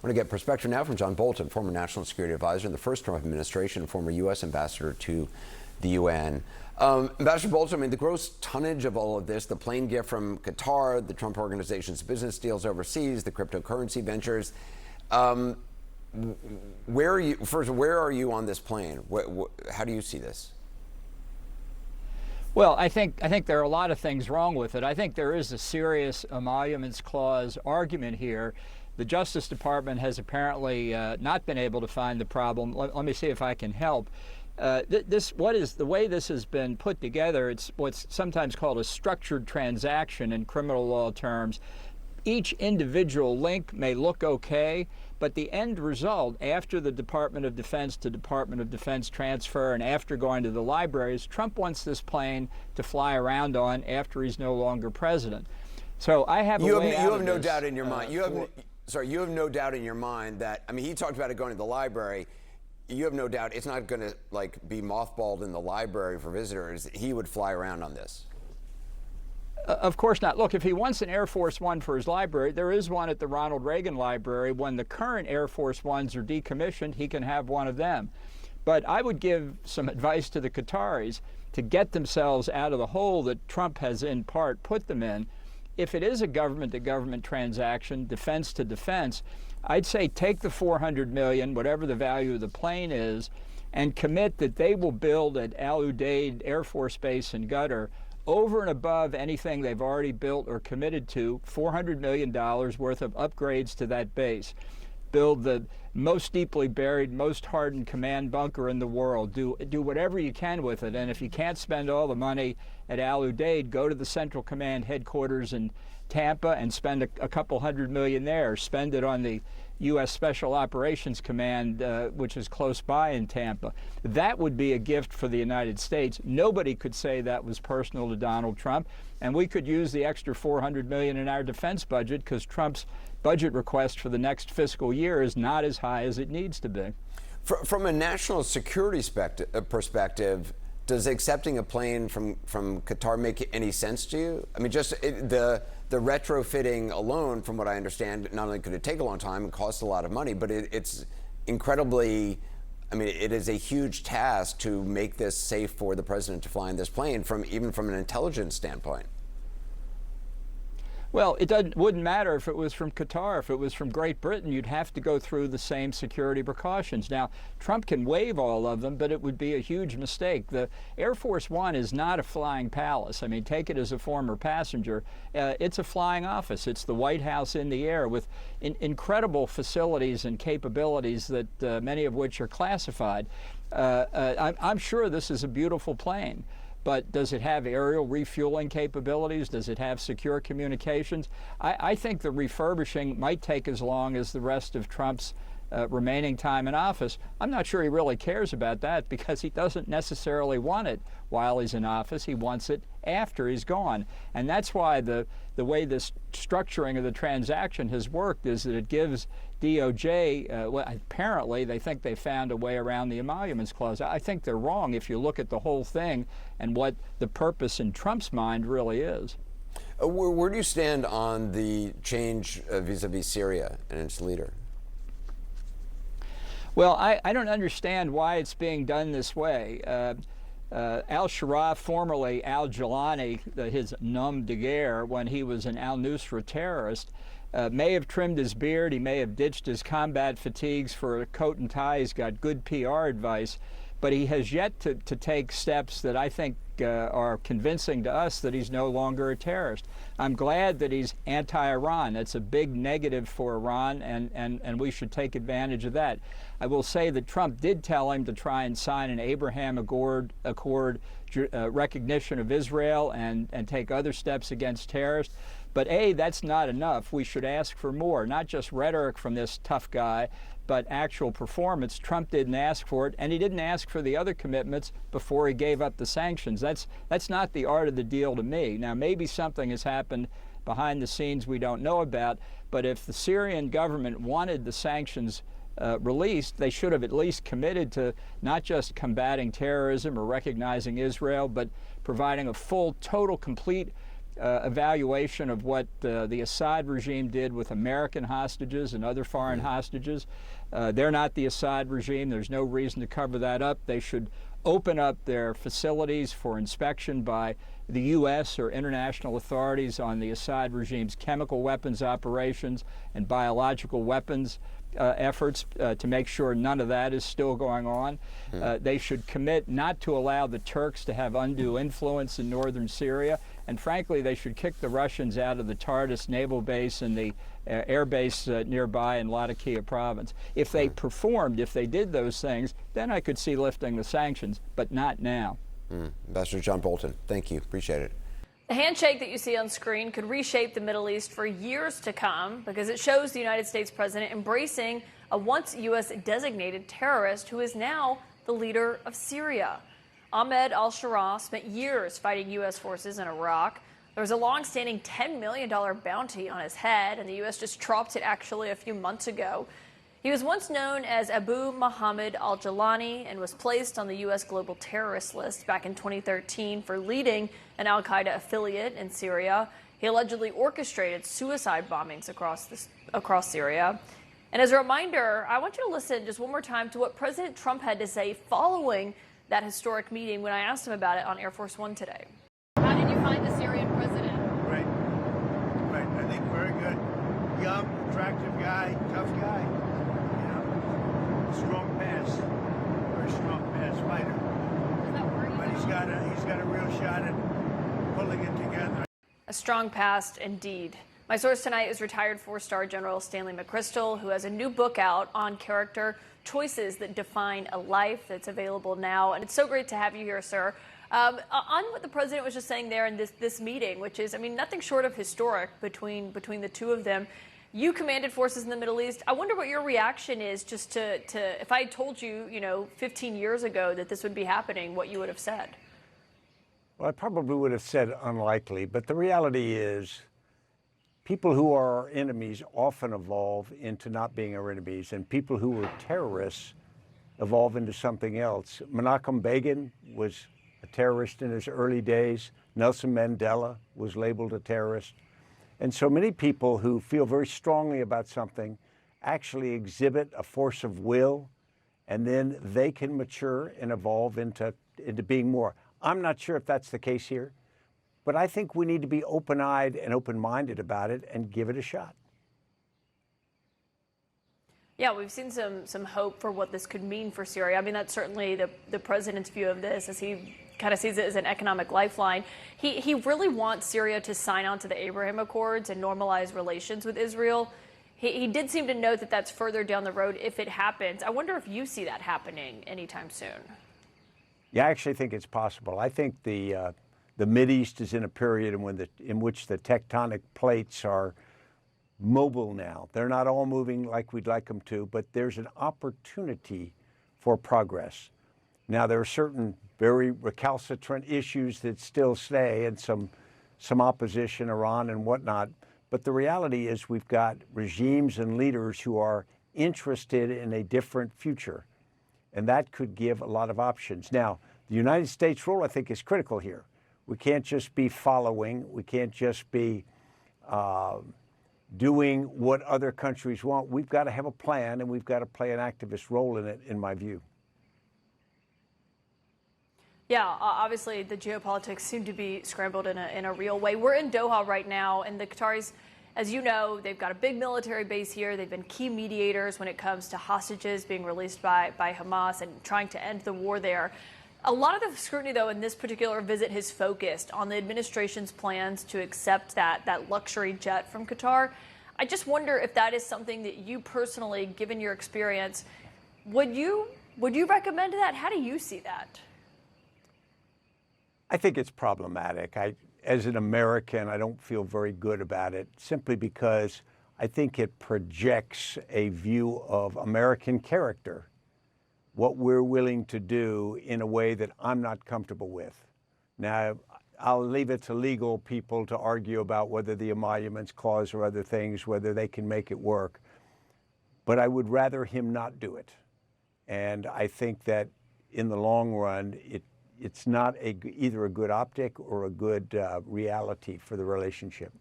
I want to get perspective now from John Bolton, former National Security Advisor in the first Trump administration, former U.S. Ambassador to the UN. Ambassador Bolton, I mean, the gross tonnage of all of this, the plane gift from Qatar, the Trump Organization's business deals overseas, the cryptocurrency ventures. Where are you on this plane? How do you see this? Well, I think there are a lot of things wrong with it. I think there is a serious emoluments clause argument here. The Justice Department has apparently not been able to find the problem. Let me see if I can help. The way this has been put together, it's what's sometimes called a structured transaction in criminal law terms. Each individual link may look okay, but the end result, after the Department of Defense to Department of Defense transfer and after going to the libraries, Trump wants this plane to fly around on after he's no longer president. So I have you have no doubt in your mind. You have no doubt in your mind that, I mean, he talked about it going to the library. You have no doubt it's not going to be mothballed in the library for visitors. He would fly around on this. Of course not. Look, if he wants an Air Force One for his library, there is one at the Ronald Reagan Library. When the current Air Force Ones are decommissioned, he can have one of them. But I would give some advice to the Qataris to get themselves out of the hole that Trump has in part put them in. If it is a government-to-government transaction, defense to defense, I'd say take the $400 million, whatever the value of the plane is, and commit that they will build at Al Udeid Air Force Base in Qatar over and above anything they've already built or committed to, $400 million worth of upgrades to that base. Build the most deeply buried, most hardened command bunker in the world. Do whatever you can with it. And if you can't spend all the money at Al Udeid, go to the Central Command headquarters in Tampa and spend a couple $100 million there. Spend it on the U.S. Special Operations Command, which is close by in Tampa. That would be a gift for the United States. Nobody could say that was personal to Donald Trump, and we could use the extra $400 million in our defense budget because Trump's budget request for the next fiscal year is not as high as it needs to be. From a national security perspective, does accepting a plane from Qatar make any sense to you? I mean, just the retrofitting alone, from what I understand, not only could it take a long time and cost a lot of money, but it's incredibly, I mean, it is a huge task to make this safe for the president to fly in this plane, even from an intelligence standpoint. Well, wouldn't matter if it was from Qatar. If it was from Great Britain, you'd have to go through the same security precautions. Now, Trump can waive all of them, but it would be a huge mistake. The Air Force One is not a flying palace. I mean, take it as a former passenger. It's a flying office. It's the White House in the air with incredible facilities and capabilities that many of which are classified. I'm sure this is a beautiful plane. But does it have aerial refueling capabilities? Does it have secure communications? I think the refurbishing might take as long as the rest of Trump's remaining time in office. I'm not sure he really cares about that because he doesn't necessarily want it while he's in office. He wants it after he's gone. And that's why the way this structuring of the transaction has worked is that it gives DOJ, well, apparently they think they found a way around the emoluments clause. I think they're wrong if you look at the whole thing and what the purpose in Trump's mind really is. Where do you stand on the change vis-a-vis Syria and its leader? Well, I don't understand why it's being done this way. Al-Sharaf, formerly al-Jilani, his nom de guerre when he was an al-Nusra terrorist, may have trimmed his beard, he may have ditched his combat fatigues for a coat and tie, he's got good PR advice, but he has yet to take steps that I think are convincing to us that he's no longer a terrorist. I'm glad that he's anti-Iran. That's a big negative for Iran, and we should take advantage of that. I will say that Trump did tell him to try and sign an Abraham Accord recognition of Israel and take other steps against terrorists. But that's not enough. We should ask for more, not just rhetoric from this tough guy, but actual performance. Trump didn't ask for it, and he didn't ask for the other commitments before he gave up the sanctions. That's not the art of the deal to me. Now, maybe something has happened behind the scenes we don't know about, but if the Syrian government wanted the sanctions released, they should have at least committed to not just combating terrorism or recognizing Israel, but providing a full, total, complete evaluation of what the Assad regime did with American hostages and other foreign hostages. They're not the Assad regime. There's no reason to cover that up. They should open up their facilities for inspection by the U.S. or international authorities on the Assad regime's chemical weapons operations and biological weapons efforts to make sure none of that is still going on. They should commit not to allow the Turks to have undue influence in northern Syria. And frankly, they should kick the Russians out of the Tartus naval base and the air base nearby in Latakia province. If they performed, if they did those things, then I could see lifting the sanctions, but not now. Ambassador John Bolton, thank you. Appreciate it. The handshake that you see on screen could reshape the Middle East for years to come because it shows the United States president embracing a once U.S. designated terrorist who is now the leader of Syria. Ahmed al-Sharaa spent years fighting U.S. forces in Iraq. There was a long-standing $10 million bounty on his head, and the U.S. just dropped it actually a few months ago. He was once known as Abu Muhammad al-Jalani and was placed on the U.S. global terrorist list back in 2013 for leading an al-Qaeda affiliate in Syria. He allegedly orchestrated suicide bombings across Syria. And as a reminder, I want you to listen just one more time to what President Trump had to say following that historic meeting when I asked him about it on Air Force One today. How did you find the Syrian president? Great. I think very good. Young, attractive guy, tough guy. You know, strong pass, very strong pass fighter. But he's got a real shot at pulling it together. A strong past, indeed. My source tonight is retired four-star General Stanley McChrystal, who has a new book out on character choices that define a life. That's available now. And it's so great to have you here, sir. On what the president was just saying there in this meeting, which is, I mean, nothing short of historic between the two of them. You commanded forces in the Middle East. I wonder what your reaction is just to if I told you, 15 years ago that this would be happening, what you would have said. Well, I probably would have said unlikely, but the reality is people who are our enemies often evolve into not being our enemies, and people who were terrorists evolve into something else. Menachem Begin was a terrorist in his early days. Nelson Mandela was labeled a terrorist. And so many people who feel very strongly about something actually exhibit a force of will, and then they can mature and evolve into being more. I'm not sure if that's the case here, but I think we need to be open-eyed and open-minded about it and give it a shot. Yeah, we've seen some hope for what this could mean for Syria. I mean, that's certainly the president's view of this, as he kind of sees it as an economic lifeline. He really wants Syria to sign on to the Abraham Accords and normalize relations with Israel. He did seem to note that that's further down the road if it happens. I wonder if you see that happening anytime soon. Yeah, I actually think it's possible. I think the Mideast is in a period in which the tectonic plates are mobile now. They're not all moving like we'd like them to, but there's an opportunity for progress. Now, there are certain very recalcitrant issues that still stay and some opposition, Iran and whatnot. But the reality is we've got regimes and leaders who are interested in a different future. And that could give a lot of options. Now, the United States role, I think, is critical here. We can't just be following. We can't just be doing what other countries want. We've got to have a plan, and we've got to play an activist role in it, in my view. Yeah, obviously the geopolitics seem to be scrambled in a real way. We're in Doha right now, and the Qataris, as you know, they've got a big military base here. They've been key mediators when it comes to hostages being released by Hamas and trying to end the war there. A lot of the scrutiny, though, in this particular visit has focused on the administration's plans to accept that luxury jet from Qatar. I just wonder if that is something that you personally, given your experience, would you recommend that? How do you see that? I think it's problematic. As an American, I don't feel very good about it, simply because I think it projects a view of American character, what we're willing to do in a way that I'm not comfortable with. Now, I'll leave it to legal people to argue about whether the Emoluments Clause or other things, whether they can make it work. But I would rather him not do it. And I think that in the long run, it's not either a good optic or a good reality for the relationship.